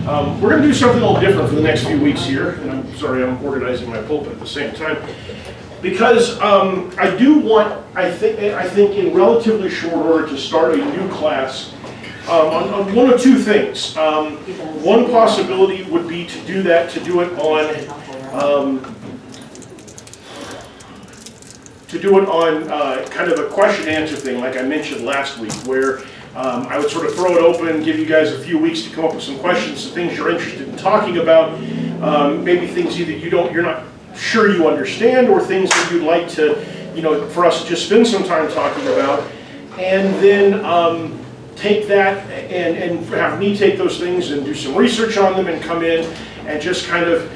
We're going to do something a little different for the next few weeks here, and I'm sorry I'm organizing my pulpit at the same time, because I do want, I think in relatively short order, to start a new class on one of two things. One possibility would be to do that, to do it on kind of a question and answer thing, like I mentioned last week, where I would sort of throw it open, give you guys a few weeks to come up with some questions, some things you're interested in talking about, maybe things either you're not sure you understand, or things that you'd like to, for us to just spend some time talking about, and then take that and have me take those things and do some research on them and come in and just kind of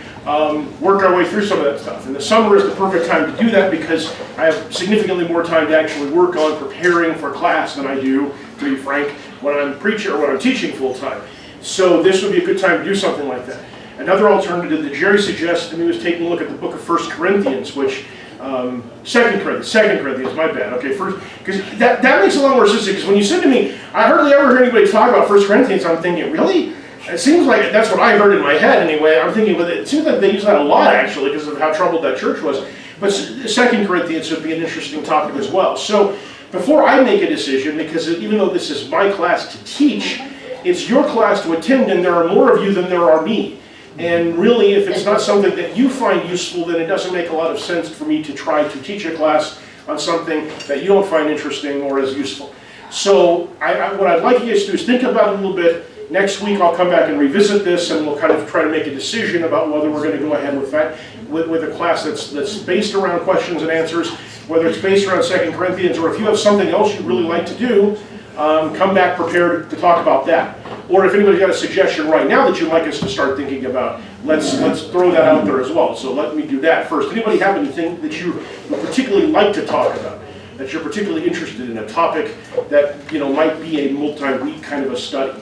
work our way through some of that stuff. And the summer is the perfect time to do that because I have significantly more time to actually work on preparing for class than I do, to be frank, when I'm preaching or when I'm teaching full time. So this would be a good time to do something like that. Another alternative that Jerry suggested to me was taking a look at the book of 1 Corinthians, which, 2 Corinthians, my bad, okay, first, because that makes a lot more sense, because when you said to me, I hardly ever hear anybody talk about 1 Corinthians, I'm thinking, really? It seems like that's what I heard in my head anyway. I'm thinking, well, it seems like they use that a lot, actually, because of how troubled that church was. But 2 Corinthians would be an interesting topic as well. So before I make a decision, because even though this is my class to teach, it's your class to attend, and there are more of you than there are me. And really, if it's not something that you find useful, then it doesn't make a lot of sense for me to try to teach a class on something that you don't find interesting or as useful. So what I'd like you guys to do is think about it a little bit. Next week I'll come back and revisit this, and we'll kind of try to make a decision about whether we're going to go ahead with that, with a class that's based around questions and answers, whether it's based around 2 Corinthians, or if you have something else you'd really like to do, come back prepared to talk about that. Or if anybody's got a suggestion right now that you'd like us to start thinking about, let's throw that out there as well. So let me do that first. Anybody have anything that you would particularly like to talk about, that you're particularly interested in, a topic that might be a multi-week kind of a study?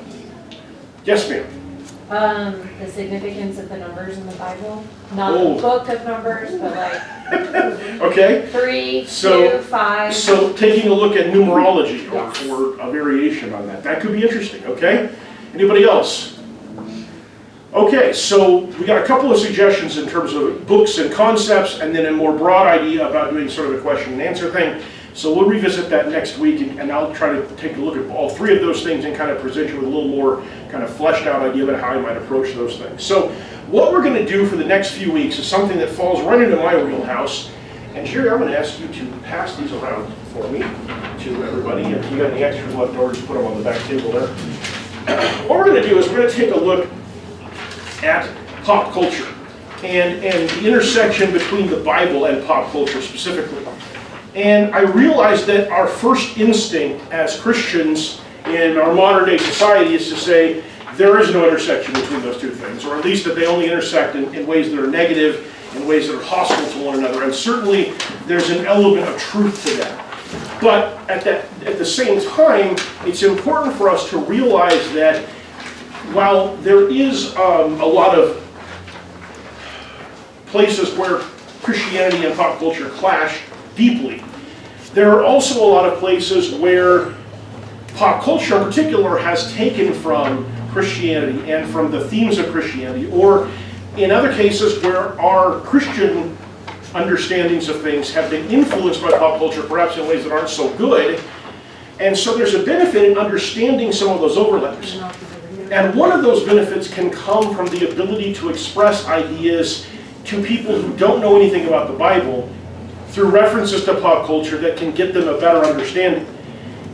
Yes, ma'am. The significance of the numbers in the Bible. Not the book of numbers, but like okay. 3, 2, 5. So taking a look at numerology, or a variation on that. That could be interesting, okay? Anybody else? Okay, so we got a couple of suggestions in terms of books and concepts, and then a more broad idea about doing sort of a question and answer thing. So we'll revisit that next week, and I'll try to take a look at all three of those things and kind of present you with a little more kind of fleshed out idea about how I might approach those things. So what we're going to do for the next few weeks is something that falls right into my wheelhouse. And Jerry, I'm going to ask you to pass these around for me to everybody. If you got any extras left over, just put them on the back table there. What we're going to do is we're going to take a look at pop culture and the intersection between the Bible and pop culture specifically. And I realized that our first instinct as Christians in our modern day society is to say there is no intersection between those two things, or at least that they only intersect in ways that are negative, in ways that are hostile to one another. And certainly there's an element of truth to that. But at the same time, it's important for us to realize that while there is a lot of places where Christianity and pop culture clash deeply, there are also a lot of places where pop culture in particular has taken from Christianity and from the themes of Christianity, or in other cases where our Christian understandings of things have been influenced by pop culture, perhaps in ways that aren't so good. And so there's a benefit in understanding some of those overlaps. And one of those benefits can come from the ability to express ideas to people who don't know anything about the Bible through references to pop culture that can get them a better understanding.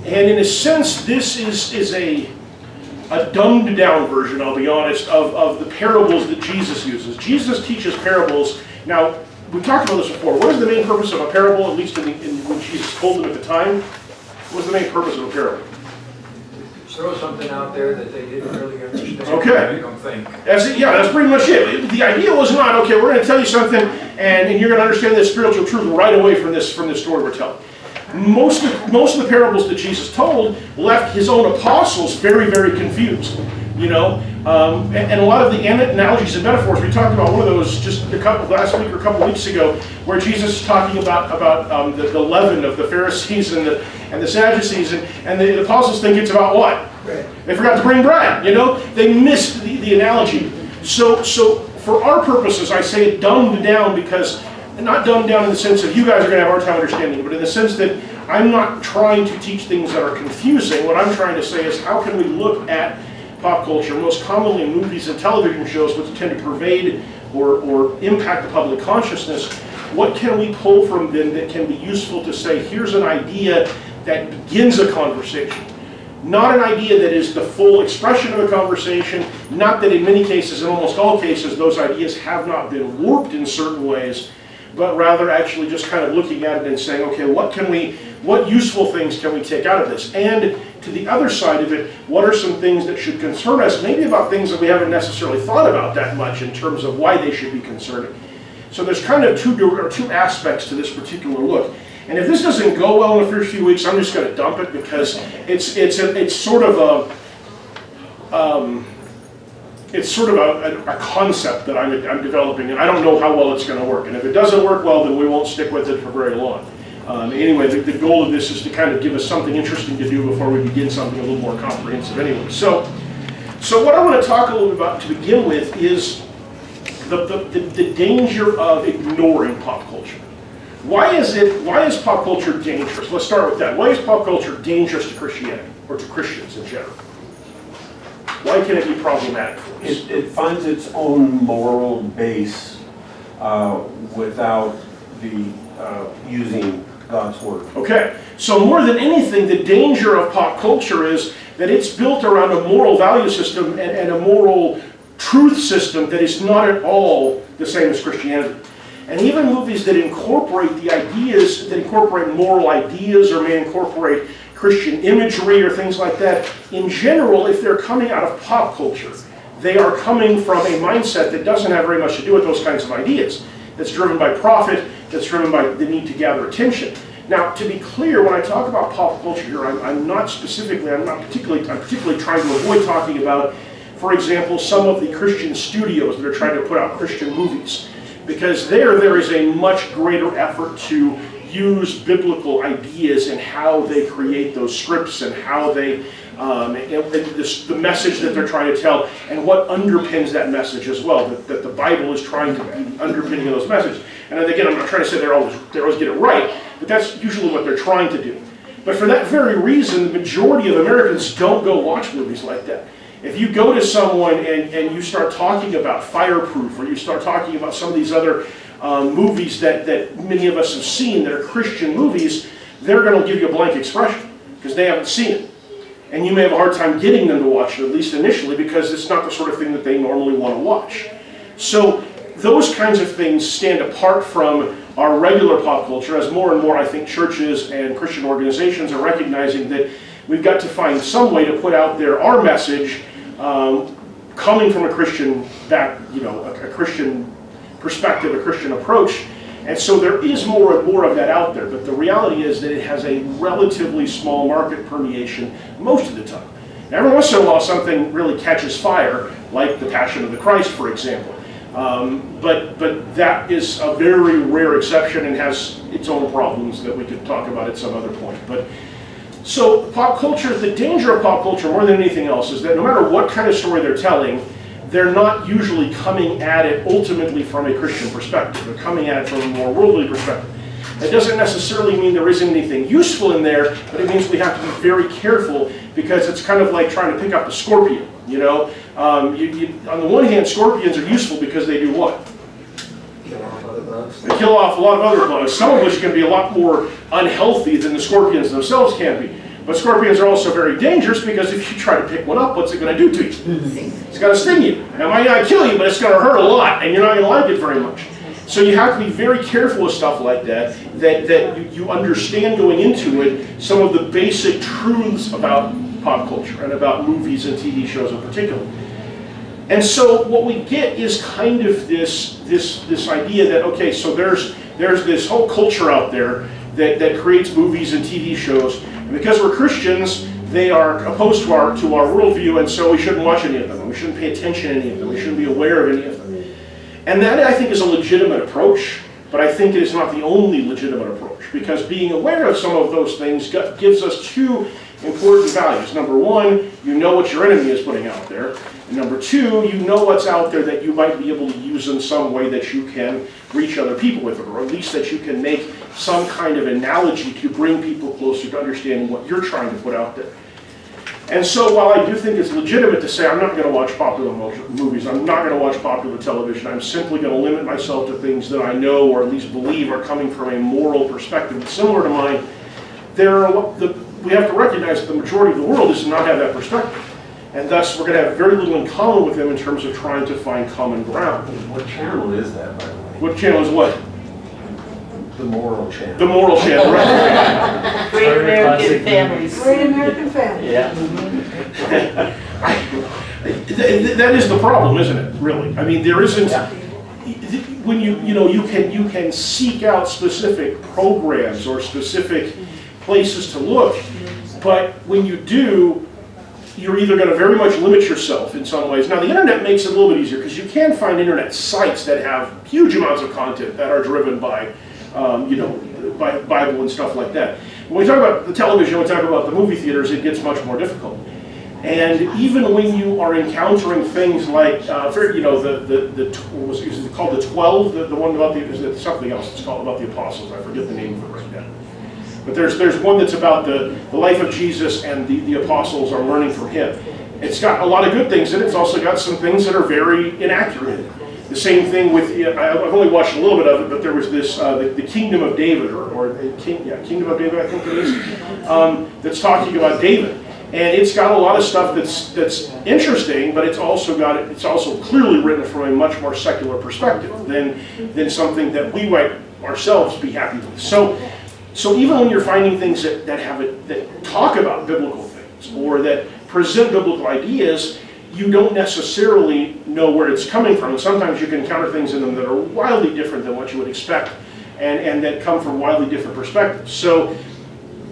And in a sense, this is a dumbed down version, I'll be honest, of the parables that Jesus uses. Jesus teaches parables. Now, we talked about this before. What is the main purpose of a parable, at least when Jesus told them at the time? What was the main purpose of a parable? Throw something out there that they didn't really understand. Okay. Make them think. That's pretty much it. The idea was not, okay, we're going to tell you something, and you're going to understand this spiritual truth right away from this story we're telling. Most of the parables that Jesus told left his own apostles very, very confused. And a lot of the analogies and metaphors, we talked about one of those just last week or a couple weeks ago, where Jesus is talking about the leaven of the Pharisees and the Sadducees, and the apostles think it's about what? They forgot to bring bread, you know? They missed the analogy. So for our purposes, I say it dumbed down because, not dumbed down in the sense that you guys are going to have a hard time understanding, but in the sense that I'm not trying to teach things that are confusing. What I'm trying to say is how can we look at pop culture, most commonly in movies and television shows, which tend to pervade or impact the public consciousness. What can we pull from them that can be useful to say, here's an idea that begins a conversation? Not an idea that is the full expression of a conversation, not that in many cases, in almost all cases, those ideas have not been warped in certain ways, but rather actually just kind of looking at it and saying, okay, what useful things can we take out of this? And to the other side of it, what are some things that should concern us, maybe about things that we haven't necessarily thought about that much in terms of why they should be concerning. So there's kind of two aspects to this particular look. And if this doesn't go well in the first few weeks, I'm just going to dump it because it's sort of a concept that I'm developing, and I don't know how well it's going to work. And if it doesn't work well, then we won't stick with it for very long. Anyway, the goal of this is to kind of give us something interesting to do before we begin something a little more comprehensive anyway. So what I want to talk a little bit about to begin with is the danger of ignoring pop culture. Why is pop culture dangerous? Let's start with that. Why is pop culture dangerous to Christianity, or to Christians in general? Why can it be problematic for us? It finds its own moral base without using God's word. Okay, so more than anything, the danger of pop culture is that it's built around a moral value system and a moral truth system that is not at all the same as Christianity. And even movies that incorporate the ideas, that incorporate moral ideas or may incorporate Christian imagery or things like that, in general, if they're coming out of pop culture, they are coming from a mindset that doesn't have very much to do with those kinds of ideas. That's driven by profit, that's driven by the need to gather attention. Now, to be clear, when I talk about pop culture here, I'm particularly trying to avoid talking about, for example, some of the Christian studios that are trying to put out Christian movies. Because there is a much greater effort to use biblical ideas in how they create those scripts and how they, the message that they're trying to tell and what underpins that message as well, that the Bible is trying to be underpinning those messages. And again, I'm not trying to say they always get it right, but that's usually what they're trying to do. But for that very reason, the majority of Americans don't go watch movies like that. If you go to someone and you start talking about Fireproof, or you start talking about some of these other movies that many of us have seen that are Christian movies, they're going to give you a blank expression because they haven't seen it. And you may have a hard time getting them to watch it, at least initially, because it's not the sort of thing that they normally want to watch. So those kinds of things stand apart from our regular pop culture, as more and more, I think, churches and Christian organizations are recognizing that we've got to find some way to put out there our message coming from a Christian a Christian perspective, a Christian approach. And so there is more and more of that out there, but the reality is that it has a relatively small market permeation most of the time. Now, every once in a while something really catches fire, like The Passion of the Christ, for example. But that is a very rare exception and has its own problems that we could talk about at some other point. So pop culture, the danger of pop culture more than anything else is that no matter what kind of story they're telling, they're not usually coming at it ultimately from a Christian perspective. They're coming at it from a more worldly perspective. That doesn't necessarily mean there isn't anything useful in there, but it means we have to be very careful because it's kind of like trying to pick up a scorpion, you know? On the one hand, scorpions are useful because they do what? Kill off other bugs. They kill off a lot of other bugs, some of which can be a lot more unhealthy than the scorpions themselves can be. But scorpions are also very dangerous because if you try to pick one up, what's it going to do to you? It's going to sting you. It might not kill you, but it's going to hurt a lot, and you're not going to like it very much. So you have to be very careful with stuff like that you understand going into it some of the basic truths about pop culture and about movies and TV shows in particular. And so what we get is kind of this idea that, okay, so there's this whole culture out there that creates movies and TV shows, and because we're Christians, they are opposed to our worldview, and so we shouldn't watch any of them, we shouldn't pay attention to any of them, we shouldn't be aware of any of them. And that, I think, is a legitimate approach, but I think it is not the only legitimate approach, because being aware of some of those things gives us two important values. Number one, you know what your enemy is putting out there. And number two, you know what's out there that you might be able to use in some way that you can reach other people with it, or at least that you can make some kind of analogy to bring people closer to understanding what you're trying to put out there. And so while I do think it's legitimate to say I'm not going to watch popular movies, I'm not going to watch popular television, I'm simply going to limit myself to things that I know or at least believe are coming from a moral perspective similar to mine, we have to recognize that the majority of the world does not have that perspective. And thus we're going to have very little in common with them in terms of trying to find common ground. What channel is that, by the way? What channel is what? The moral channel. The moral channel, right? Great American Families. Great American Family. Yeah. That is the problem, isn't it, really? I mean, there isn't, when you can seek out specific programs or specific places to look, but when you do, you're either going to very much limit yourself in some ways. Now, the internet makes it a little bit easier because you can find internet sites that have huge amounts of content that are driven by by Bible and stuff like that. When we talk about the television, we talk about the movie theaters, it gets much more difficult. And even when you are encountering things like, is it called the 12? The one about is it something else? It's called about the apostles. I forget the name of it right now. But there's one that's about the life of Jesus, and the apostles are learning from him. It's got a lot of good things in it. It's also got some things that are very inaccurate. The same thing with, I've only watched a little bit of it, but there was this, the Kingdom of David, Kingdom of David, I think it is, that's talking about David. And it's got a lot of stuff that's interesting, but it's also clearly written from a much more secular perspective than something that we might ourselves be happy with. So even when you're finding things that talk about biblical things or that present biblical ideas, you don't necessarily know where it's coming from. And sometimes you can encounter things in them that are wildly different than what you would expect and that come from wildly different perspectives. So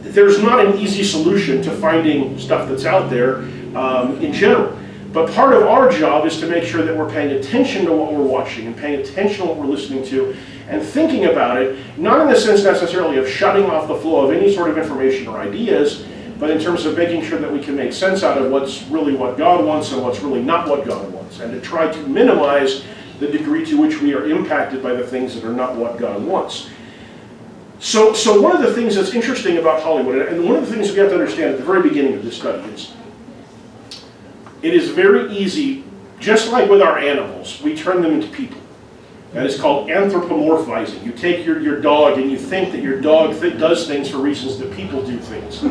there's not an easy solution to finding stuff that's out there in general. But part of our job is to make sure that we're paying attention to what we're watching and paying attention to what we're listening to and thinking about it, not in the sense necessarily of shutting off the flow of any sort of information or ideas, but in terms of making sure that we can make sense out of what's really what God wants and what's really not what God wants, and to try to minimize the degree to which we are impacted by the things that are not what God wants. So one of the things that's interesting about Hollywood, and one of the things we have to understand at the very beginning of this study is, it is very easy, just like with our animals, we turn them into people. That is called anthropomorphizing. You take your dog and you think that your dog does things for reasons that people do things.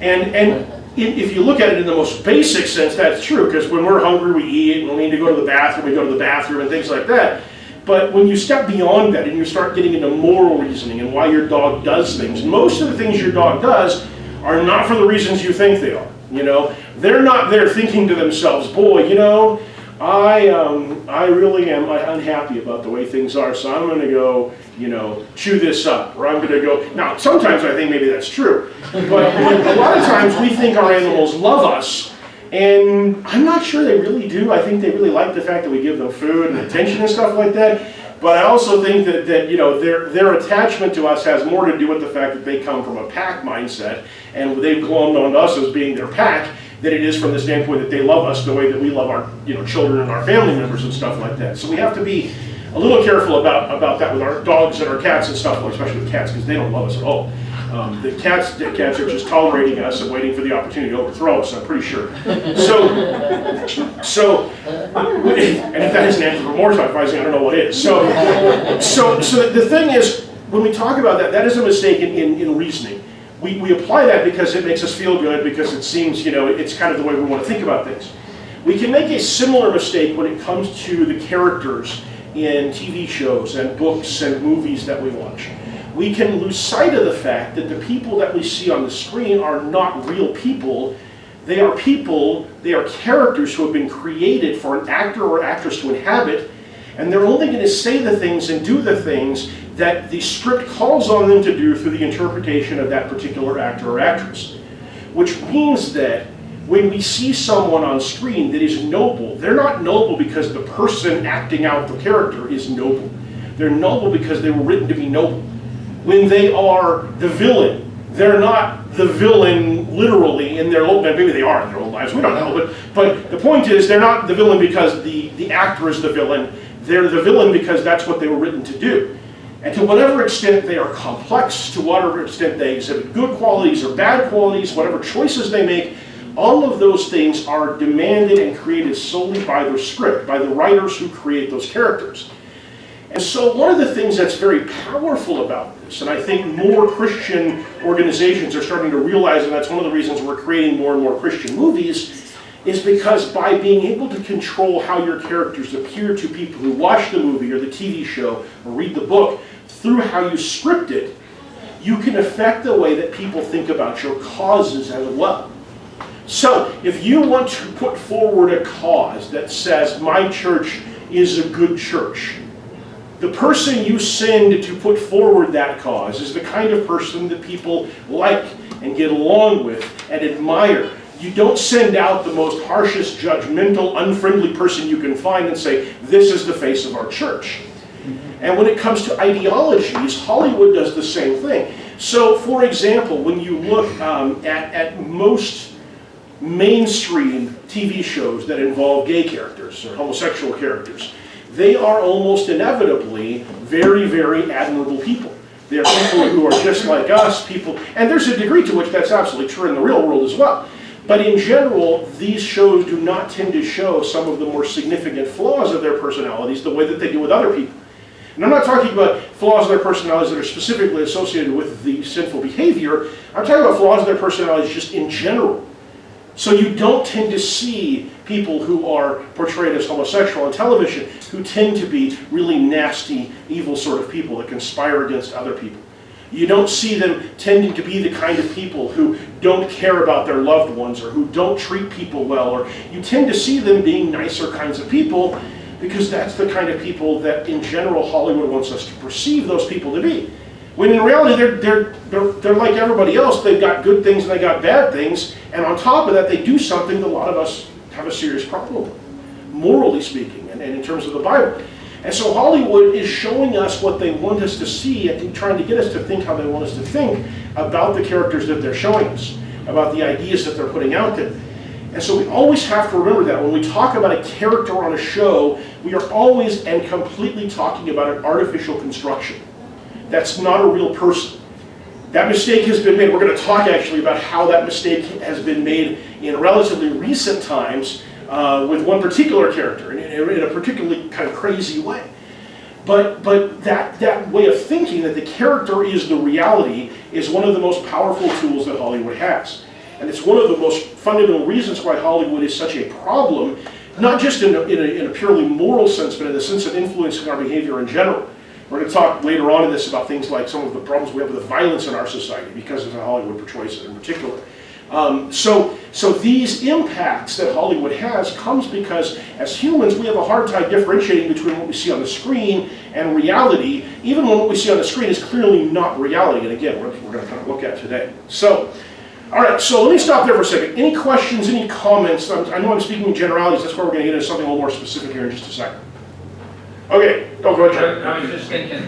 And if you look at it in the most basic sense, that's true, because when we're hungry, we eat, and when we need to go to the bathroom, we go to the bathroom, and things like that. But when you step beyond that and you start getting into moral reasoning and why your dog does things, most of the things your dog does are not for the reasons you think they are. They're not there thinking to themselves, boy, I really am unhappy about the way things are, so I'm going to go, chew this up, or I'm going to go. Now, sometimes I think maybe that's true, but a lot of times we think our animals love us, and I'm not sure they really do. I think they really like the fact that we give them food and attention and stuff like that. But I also think that their attachment to us has more to do with the fact that they come from a pack mindset, and they've glommed onto us as being their pack, than it is from the standpoint that they love us the way that we love our children and our family members and stuff like that. So we have to be a little careful about that with our dogs and our cats and stuff, especially with cats, because they don't love us at all. The cats are just tolerating us and waiting for the opportunity to overthrow us, I'm pretty sure. So and if that isn't anthropomorphizing, I don't know what is. So the thing is, when we talk about that is a mistake in reasoning. We apply that because it makes us feel good, because it seems, it's kind of the way we want to think about things. We can make a similar mistake when it comes to the characters in TV shows and books and movies that we watch. We can lose sight of the fact that the people that we see on the screen are not real people. They are people, they are characters who have been created for an actor or actress to inhabit, and they're only going to say the things and do the things that the script calls on them to do through the interpretation of that particular actor or actress. Which means that when we see someone on screen that is noble, they're not noble because the person acting out the character is noble. They're noble because they were written to be noble. When they are the villain, they're not the villain literally in their old, maybe they are in their old lives, we don't know, but the point is they're not the villain because the actor is the villain, they're the villain because that's what they were written to do. And to whatever extent they are complex, to whatever extent they exhibit good qualities or bad qualities, whatever choices they make, all of those things are demanded and created solely by the script, by the writers who create those characters. And so one of the things that's very powerful about this, and I think more Christian organizations are starting to realize, and that's one of the reasons we're creating more and more Christian movies, is because by being able to control how your characters appear to people who watch the movie or the TV show or read the book, through how you script it, you can affect the way that people think about your causes as well. So if you want to put forward a cause that says, my church is a good church, the person you send to put forward that cause is the kind of person that people like and get along with and admire. You don't send out the most harshest, judgmental, unfriendly person you can find and say, this is the face of our church. And when it comes to ideologies, Hollywood does the same thing. So, for example, when you look at most mainstream TV shows that involve gay characters or homosexual characters, they are almost inevitably very, very admirable people. They're people who are just like us, people, and there's a degree to which that's absolutely true in the real world as well. But in general, these shows do not tend to show some of the more significant flaws of their personalities the way that they do with other people. And I'm not talking about flaws in their personalities that are specifically associated with the sinful behavior. I'm talking about flaws in their personalities just in general. So you don't tend to see people who are portrayed as homosexual on television who tend to be really nasty, evil sort of people that conspire against other people. You don't see them tending to be the kind of people who don't care about their loved ones or who don't treat people well, or you tend to see them being nicer kinds of people because that's the kind of people that in general Hollywood wants us to perceive those people to be. When in reality they're like everybody else. They've got good things and they got bad things, and on top of that they do something that a lot of us have a serious problem with, morally speaking, and in terms of the Bible. And so Hollywood is showing us what they want us to see and trying to get us to think how they want us to think about the characters that they're showing us, about the ideas that they're putting out there. And so we always have to remember that when we talk about a character on a show, we are always and completely talking about an artificial construction. That's not a real person. That mistake has been made. We're going to talk actually about how that mistake has been made in relatively recent times with one particular character in a particularly kind of crazy way. But that way of thinking that the character is the reality is one of the most powerful tools that Hollywood has. And it's one of the most fundamental reasons why Hollywood is such a problem, not just in a purely moral sense, but in the sense of influencing our behavior in general. We're going to talk later on in this about things like some of the problems we have with the violence in our society because of how Hollywood portrays it in particular. So these impacts that Hollywood has comes because as humans we have a hard time differentiating between what we see on the screen and reality, even when what we see on the screen is clearly not reality. And again, we're going to kind of look at today. So, all right, so let me stop there for a second. Any questions, any comments? I know I'm speaking in generalities, that's why we're going to get into something a little more specific here in just a second. Okay, go ahead, John. I was just thinking,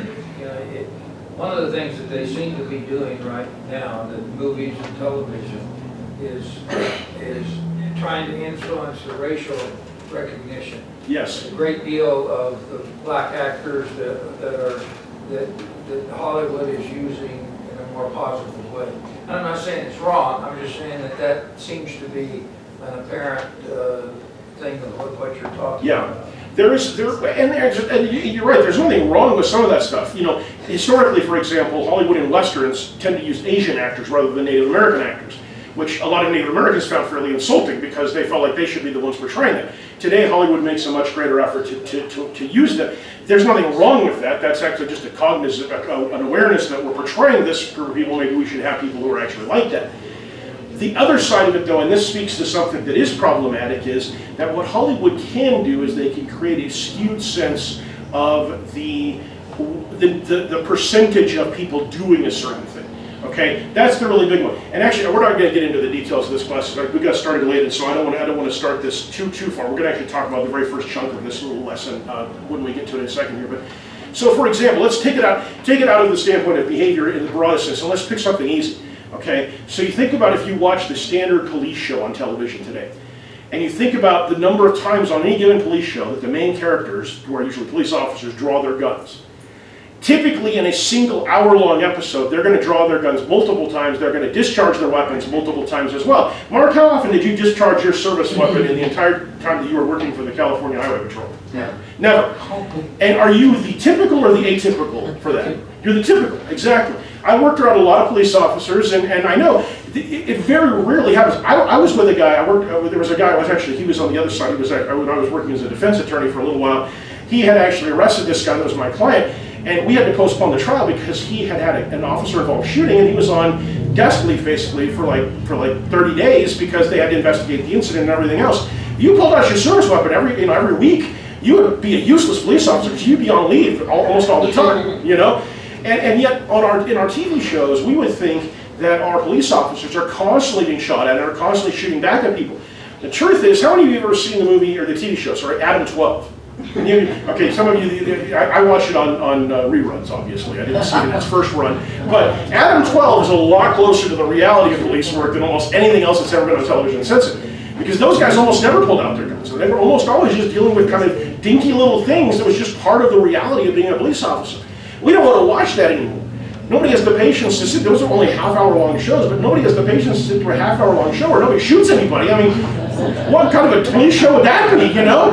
one of the things that they seem to be doing right now, the movies and television, is trying to influence the racial recognition. Yes. A great deal of the black actors that Hollywood is using in a more positive way. And I'm not saying it's wrong. I'm just saying that seems to be an apparent thing of what you're talking about. And you're right, there's nothing wrong with some of that stuff. Historically, for example, Hollywood and Westerns tend to use Asian actors rather than Native American actors, which a lot of Native Americans found fairly insulting because they felt like they should be the ones portraying them. Today, Hollywood makes a much greater effort to use them. There's nothing wrong with that. That's actually just a cognizant, an awareness that we're portraying this group of people. Maybe we should have people who are actually like that. The other side of it, though, and this speaks to something that is problematic, is that what Hollywood can do is they can create a skewed sense of the percentage of people doing a certain thing. Okay, that's the really big one. And actually, we're not going to get into the details of this class. We got started late, and so I don't want to start this too far. We're going to actually talk about the very first chunk of this little lesson when we get to it in a second here. But so, for example, let's take it out of the standpoint of behavior in the broadest sense, and let's pick something easy. Okay, so you think about if you watch the standard police show on television today, and you think about the number of times on any given police show that the main characters, who are usually police officers, draw their guns. Typically in a single hour-long episode, they're going to draw their guns multiple times, they're going to discharge their weapons multiple times as well. Mark, how often did you discharge your service weapon in the entire time that you were working for the California Highway Patrol? Never. Never. And are you the typical or the atypical for that? You're the typical, exactly. I worked around a lot of police officers, and I know it very rarely happens. I was with a guy, there was a guy, he was on the other side, when I was working as a defense attorney for a little while, he had actually arrested this guy that was my client, and we had to postpone the trial because he had an officer-involved shooting, and he was on desk leave basically for like 30 days because they had to investigate the incident and everything else. You pulled out your service weapon every week, you would be a useless police officer because you'd be on leave almost all the time, you know? And yet, in our TV shows, we would think that our police officers are constantly being shot at and are constantly shooting back at people. The truth is, how many of you have ever seen the movie, or the TV show, sorry, Adam 12? Okay, some of you, I watched it on reruns, obviously. I didn't see it in its first run. But Adam 12 is a lot closer to the reality of police work than almost anything else that's ever been on television since it. Because those guys almost never pulled out their guns. They were almost always just dealing with kind of dinky little things that was just part of the reality of being a police officer. We don't want to watch that anymore. Nobody has the patience to sit, those are only half-hour-long shows, but nobody has the patience to sit through a half-hour-long show where nobody shoots anybody. I mean, what kind of a police show would that be, you know?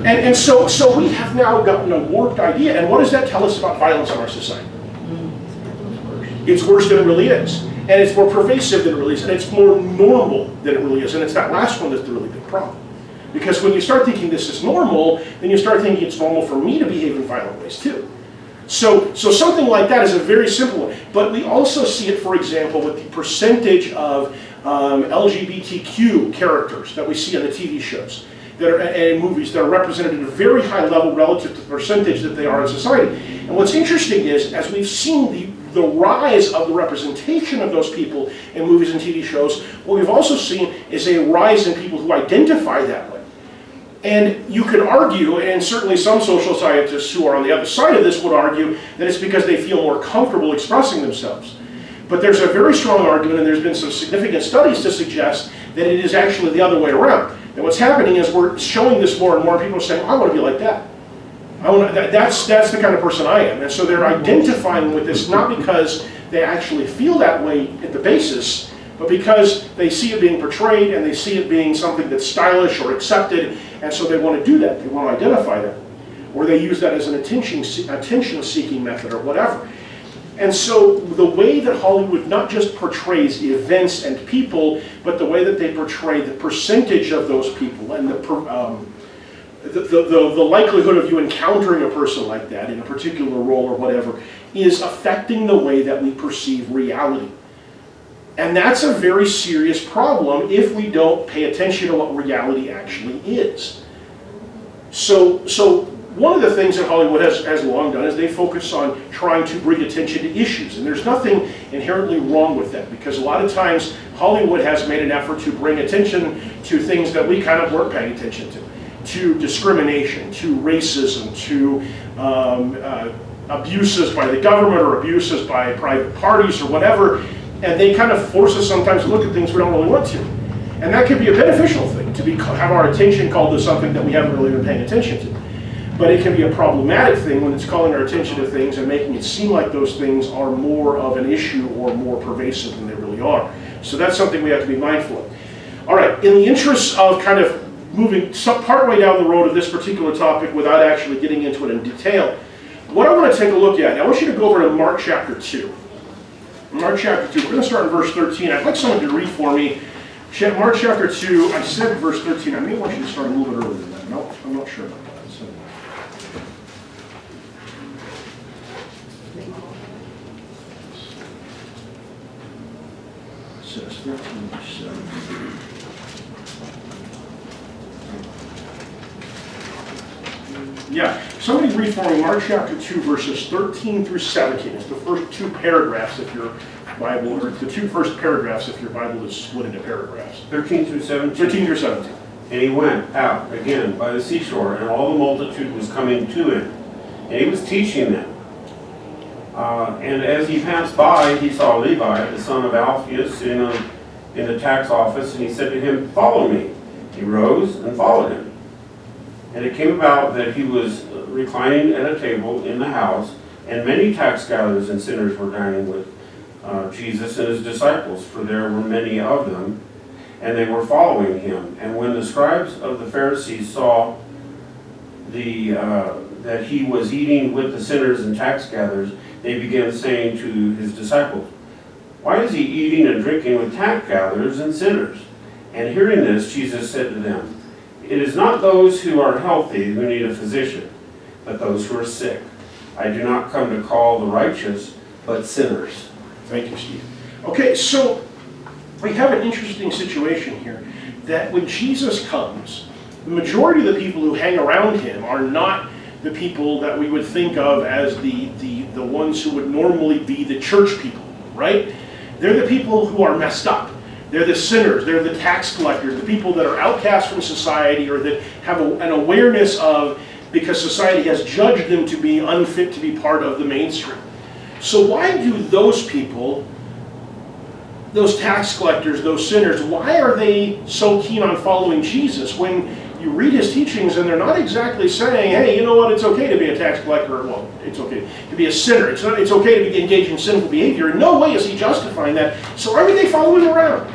And so we have now gotten a warped idea, and what does that tell us about violence in our society? It's worse than it really is, and it's more pervasive than it really is, and it's more normal than it really is, and it's that last one that's the really big problem. Because when you start thinking this is normal, then you start thinking it's normal for me to behave in violent ways too. So something like that is a very simple one. But we also see it, for example, with the percentage of LGBTQ characters that we see on the TV shows that are, and movies that are represented at a very high level relative to the percentage that they are in society. And what's interesting is, as we've seen the rise of the representation of those people in movies and TV shows, what we've also seen is a rise in people who identify that way. And you could argue, and certainly some social scientists who are on the other side of this would argue, that it's because they feel more comfortable expressing themselves. But there's a very strong argument, and there's been some significant studies to suggest that it is actually the other way around. And what's happening is we're showing this more and more, people are saying, I want to be like that. That's the kind of person I am. And so they're identifying with this not because they actually feel that way at the basis, but because they see it being portrayed and they see it being something that's stylish or accepted, and so they want to do that. They want to identify that. Or they use that as an attention-seeking method or whatever. And so the way that Hollywood not just portrays events and people, but the way that they portray the percentage of those people and the likelihood of you encountering a person like that in a particular role or whatever is affecting the way that we perceive reality. And that's a very serious problem if we don't pay attention to what reality actually is. So one of the things that Hollywood has long done is they focus on trying to bring attention to issues. And there's nothing inherently wrong with that, because a lot of times Hollywood has made an effort to bring attention to things that we kind of weren't paying attention to discrimination, to racism, to abuses by the government or abuses by private parties or whatever. And they kind of force us sometimes to look at things we don't really want to. And that can be a beneficial thing, to have our attention called to something that we haven't really been paying attention to. But it can be a problematic thing when it's calling our attention to things and making it seem like those things are more of an issue or more pervasive than they really are. So that's something we have to be mindful of. All right, in the interest of kind of moving partway down the road of this particular topic without actually getting into it in detail, what I want to take a look at, I want you to go over to Mark chapter 2. Mark chapter 2, we're going to start in verse 13. I'd like someone to read for me. Mark chapter 2, I said verse 13. I may want you to start a little bit earlier than that. No, I'm not sure about that. So. It says 13 verse 17. Yeah, somebody read for me Mark chapter 2, verses 13 through 17. It's the first two paragraphs if your Bible, or the two first paragraphs if your Bible is split into paragraphs. 13 through 17. 13 through 17. And he went out again by the seashore, and all the multitude was coming to him. And he was teaching them. And as he passed by, he saw Levi, the son of Alphaeus, sitting in the tax office, and he said to him, "Follow me." He rose and followed him. And it came about that he was reclining at a table in the house, and many tax gatherers and sinners were dining with Jesus and his disciples, for there were many of them, and they were following him. And when the scribes of the Pharisees saw that he was eating with the sinners and tax gatherers, they began saying to his disciples, "Why is he eating and drinking with tax gatherers and sinners?" And hearing this, Jesus said to them, "It is not those who are healthy who need a physician, but those who are sick. I do not come to call the righteous, but sinners." Thank you, Steve. Okay, so we have an interesting situation here, that when Jesus comes, the majority of the people who hang around him are not the people that we would think of as the ones who would normally be the church people, right? They're the people who are messed up. They're the sinners, they're the tax collectors, the people that are outcast from society, or that have an awareness of, because society has judged them to be unfit to be part of the mainstream. So why do those people, those tax collectors, those sinners, why are they so keen on following Jesus when you read his teachings and they're not exactly saying, hey, you know what, it's okay to be a tax collector, well, it's okay to be a sinner, it's okay to be engaged in sinful behavior. In no way is he justifying that. So why are they following him around?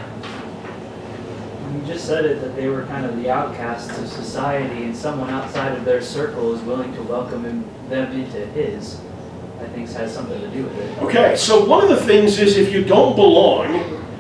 You just said it, that they were kind of the outcasts of society, and someone outside of their circle is willing to welcome them into his. I think has something to do with it. Okay, so one of the things is, if you don't belong,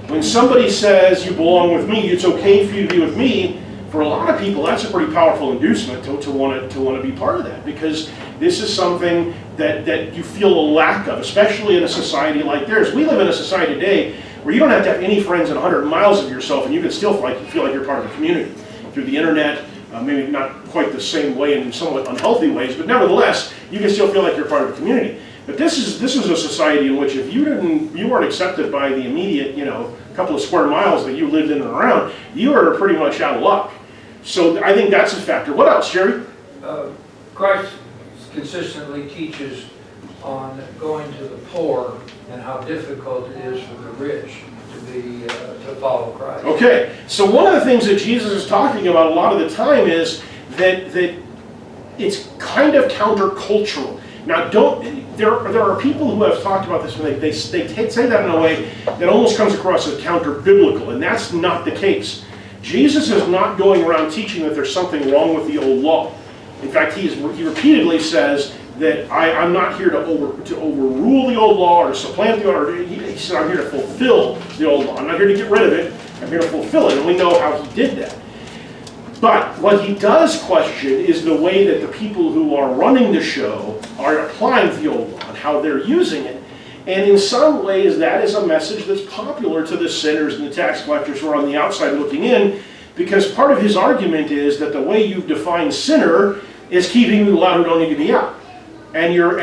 when somebody says you belong with me, it's okay for you to be with me, for a lot of people that's a pretty powerful inducement to want to be part of that, because this is something that you feel a lack of, especially in a society like theirs. We live in a society today where you don't have to have any friends in 100 miles of yourself, and you can still feel like you're part of a community through the internet. Maybe not quite the same way, in somewhat unhealthy ways, but nevertheless, you can still feel like you're part of a community. But this is a society in which if you weren't accepted by the immediate, couple of square miles that you lived in and around, you are pretty much out of luck. So I think that's a factor. What else, Jerry? Christ consistently teaches on going to the poor and how difficult it is for the rich to follow Christ. Okay, so one of the things that Jesus is talking about a lot of the time is that it's kind of countercultural. Now, there are people who have talked about this, and they say that in a way that almost comes across as counter-biblical, and that's not the case. Jesus is not going around teaching that there's something wrong with the old law. In fact, he repeatedly says that I'm not here to overrule the old law or supplant the old law. He said, I'm here to fulfill the old law. I'm not here to get rid of it. I'm here to fulfill it, and we know how he did that. But what he does question is the way that the people who are running the show are applying the old law and how they're using it. And in some ways, that is a message that's popular to the sinners and the tax collectors who are on the outside looking in, because part of his argument is that the way you've defined sinner is keeping people out who don't need to be out, and you're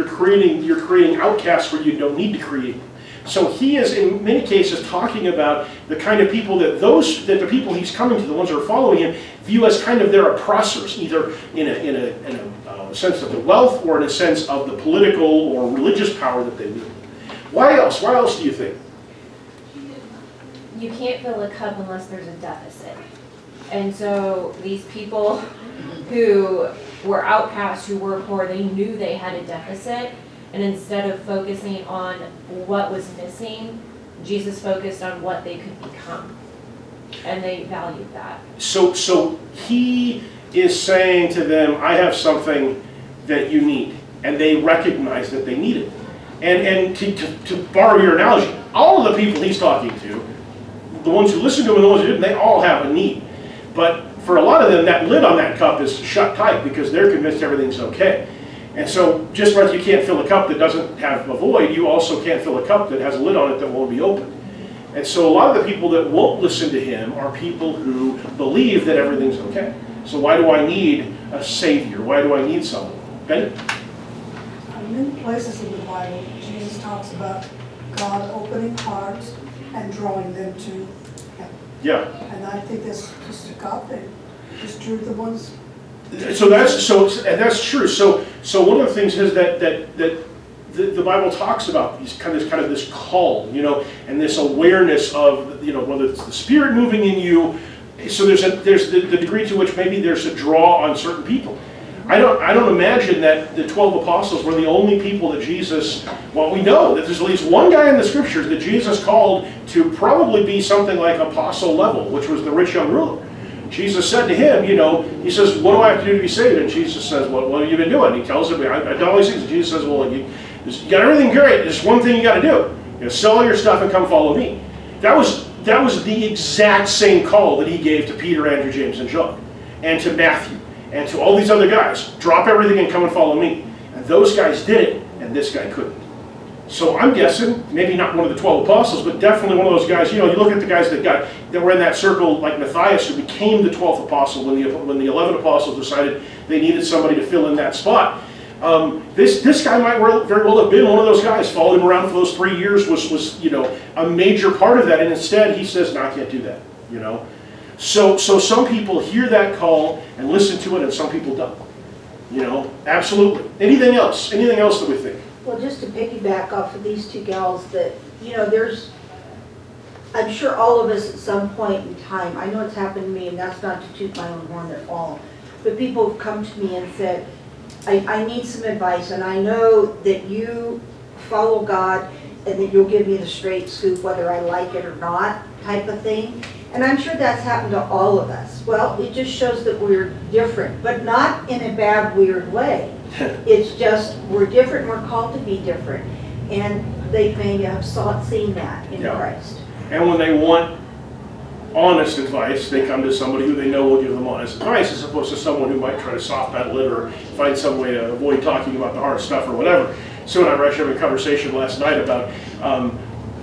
creating outcasts where you don't need to create them. So he is, in many cases, talking about the kind of people that the people he's coming to, the ones that are following him, view as kind of their oppressors, either in a sense of the wealth or in a sense of the political or religious power that they wield. Why else? Why else do you think? You can't fill a cup unless there's a deficit. And so these people who were outcasts, who were poor, they knew they had a deficit. And instead of focusing on what was missing, Jesus focused on what they could become. And they valued that. So he is saying to them, I have something that you need. And they recognize that they need it. And to borrow your analogy, all of the people he's talking to, the ones who listen to him and the ones who didn't, they all have a need. But for a lot of them, that lid on that cup is shut tight because they're convinced everything's okay. And so just like you can't fill a cup that doesn't have a void, you also can't fill a cup that has a lid on it that won't be opened. And so a lot of the people that won't listen to him are people who believe that everything's okay. So why do I need a savior? Why do I need someone? Ben? In many places in the Bible, Jesus talks about God opening hearts and drawing them to him. Yeah. And I think that's just a cup and just drew the ones. So that's true. So one of the things is that the Bible talks about these kind of this call, you know, and this awareness of, you know, whether it's the Spirit moving in you. So there's the degree to which maybe there's a draw on certain people. I don't imagine that the 12 apostles were the only people that Jesus, well, we know that there's at least one guy in the scriptures that Jesus called to probably be something like apostle level, which was the rich young ruler. Jesus said to him, you know, he says, what do I have to do to be saved? And Jesus says, what have you been doing? He tells him, I've done all these things. And Jesus says, well, you got everything great. There's one thing you got to do. You know, sell all your stuff and come follow me. That was the exact same call that he gave to Peter, Andrew, James, and John, and to Matthew, and to all these other guys. Drop everything and come and follow me. And those guys did it, and this guy couldn't. So I'm guessing, maybe not one of the 12 apostles, but definitely one of those guys. You know, you look at the guys that were in that circle, like Matthias, who became the 12th apostle when the 11 apostles decided they needed somebody to fill in that spot. This guy might very well have been one of those guys. Following him around for those 3 years was you know, a major part of that. And instead, he says, "No, I can't do that." You know, so some people hear that call and listen to it, and some people don't. You know, absolutely. Anything else? Anything else that we think? Well, just to piggyback off of these two gals, that, you know, I'm sure all of us at some point in time, I know it's happened to me, and that's not to toot my own horn at all, but people have come to me and said, I need some advice, and I know that you follow God, and that you'll give me the straight scoop, whether I like it or not, type of thing. And I'm sure that's happened to all of us. Well, it just shows that we're different, but not in a bad, weird way. It's just, we're different, we're called to be different. And they may have seen that in Christ. And when they want honest advice, they come to somebody who they know will give them honest advice, as opposed to someone who might try to soft pedal it or find some way to avoid talking about the hard stuff or whatever. Sue and I were actually having a conversation last night about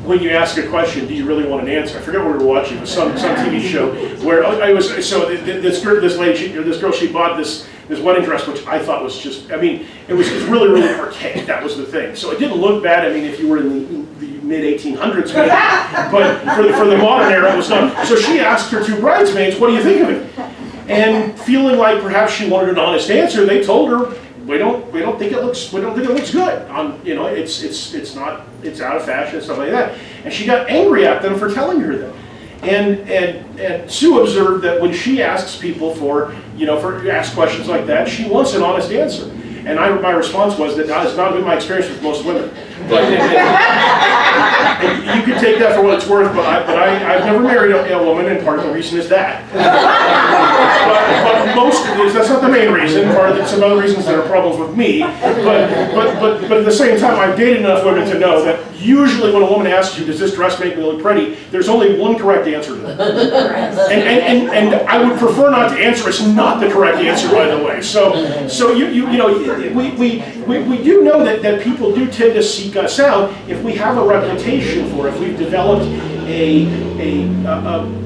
when you ask a question, do you really want an answer? I forget what we were watching. It was some TV show where this girl, she bought this wedding dress, which I thought was just, I mean, it was really, really archaic. That was the thing. So it didn't look bad. I mean, if you were in the mid-1800s, but for the modern era, it was not. So she asked her two bridesmaids, "What do you think of it?" And feeling like perhaps she wanted an honest answer, they told her, we don't think it looks good. You know, it's out of fashion and stuff like that. And she got angry at them for telling her that. And Sue observed that when she asks people ask questions like that, she wants an honest answer. And my response was that has not been my experience with most women. But you can take that for what it's worth, but I've never married a woman, and part of the reason is that. but most of these, that's not the main reason. Part of some other reasons that are problems with me. But at the same time, I've dated enough women to know that usually when a woman asks you, "Does this dress make me look pretty?" there's only one correct answer to that. And I would prefer not to answer. It's not the correct answer, by the way. So you know, we do know that people do tend to seek us out if we have a reputation for it. If we've developed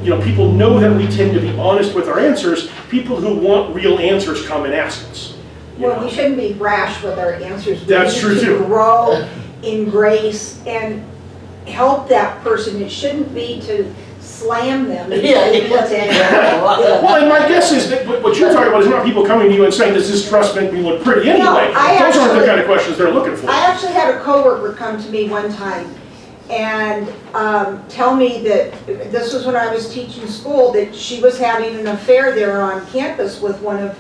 you know, people know that we tend to be honest with our answers. People who want real answers come and ask us. Well, we shouldn't be rash with our answers. That's true too. We need to grow in grace and help that person. It shouldn't be to slam them. Well, and my guess is that what you're talking about is not people coming to you and saying, "Does this dress make me look pretty?" Anyway, those aren't the kind of questions they're looking for. I actually had a coworker come to me one time and tell me that this was when I was teaching school, that she was having an affair there on campus with one of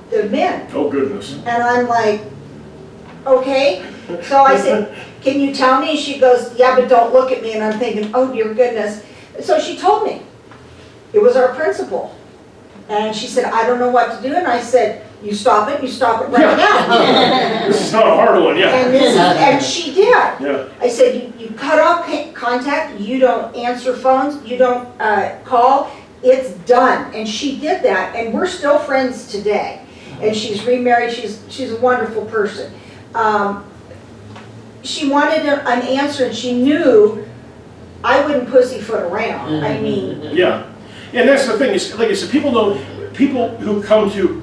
the men. Oh, goodness. And I'm like, okay. So I said, "Can you tell me?" She goes, "Yeah, but don't look at me." And I'm thinking, oh dear goodness. So she told me. It was our principal. And she said, "I don't know what to do." And I said, you stop it right now. This is not a hard one, yeah. And she did. Yeah. I said, you cut off contact, you don't answer phones, you don't call, it's done. And she did that, and we're still friends today. And she's remarried, she's a wonderful person. She wanted an answer, and she knew I wouldn't pussyfoot around. I mean. Yeah. And that's the thing, is, like I said, people who come to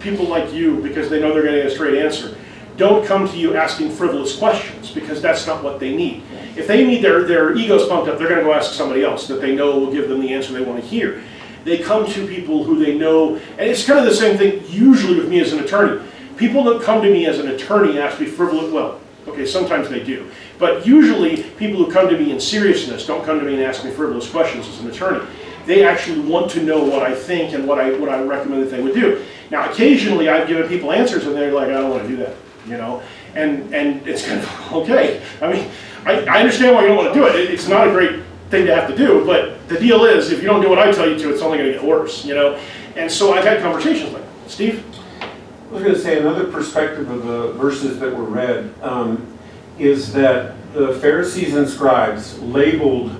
people like you because they know they're getting a straight answer don't come to you asking frivolous questions, because that's not what they need. If they need their egos pumped up, they're going to go ask somebody else that they know will give them the answer they want to hear. They come to people who they know, and it's kind of the same thing usually with me as an attorney. People that come to me as an attorney ask me frivolous, well, Okay, sometimes they do. But usually, people who come to me in seriousness don't come to me and ask me frivolous questions as an attorney. They actually want to know what I think and what I recommend that they would do. Now, occasionally, I've given people answers and they're like, I don't want to do that, you know? And it's kind of, okay. I mean, I understand why you don't want to do it. It's not a great thing to have to do, but the deal is, if you don't do what I tell you to, it's only going to get worse, you know? And so I've had conversations like, Steve? I was going to say another perspective of the verses that were read is that the Pharisees and scribes labeled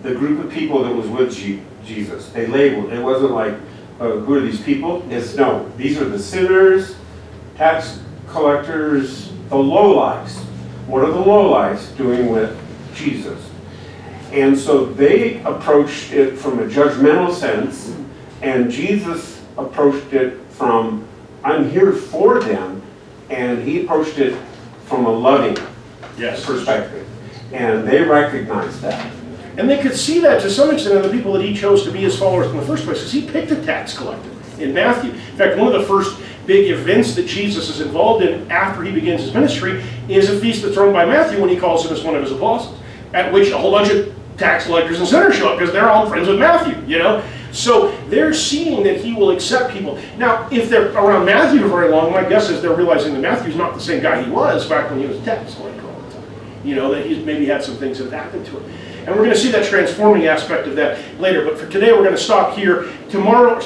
the group of people that was with Jesus. They labeled. It wasn't like, who are these people? It's no, these are the sinners, tax collectors, the lowlifes. What are the lowlifes doing with Jesus? And so they approached it from a judgmental sense, and Jesus approached it from, I'm here for them, and he approached it from a loving perspective. And they recognized that. And they could see that to some extent in the people that he chose to be his followers in the first place, because he picked a tax collector in Matthew. In fact, one of the first big events that Jesus is involved in after he begins his ministry is a feast that's thrown by Matthew when he calls him as one of his apostles, at which a whole bunch of tax collectors and sinners show up because they're all friends with Matthew, you know? So they're seeing that he will accept people. Now, if they're around Matthew for very long, my guess is they're realizing that Matthew's not the same guy he was back when he was a tax collector all the time. You know, that he's maybe had some things that have happened to him. And we're going to see that transforming aspect of that later. But for today, we're going to stop here. Tomorrow,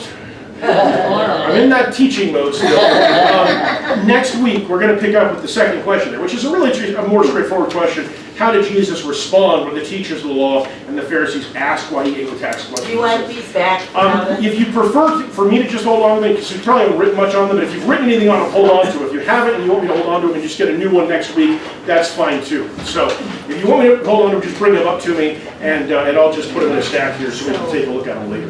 I'm in that teaching mode still. Next week, we're going to pick up with the second question there, which is a more straightforward question. How did Jesus respond when the teachers of the law and the Pharisees asked why he ate with tax collectors? Do you want these back? If you prefer for me to just hold on to them, because you probably haven't written much on them, but if you've written anything on them, hold on to it. If you haven't and you want me to hold on to them and just get a new one next week, that's fine too. So if you want me to hold on to them, just bring them up to me, and I'll just put them in a stack here so we can take a look at them later.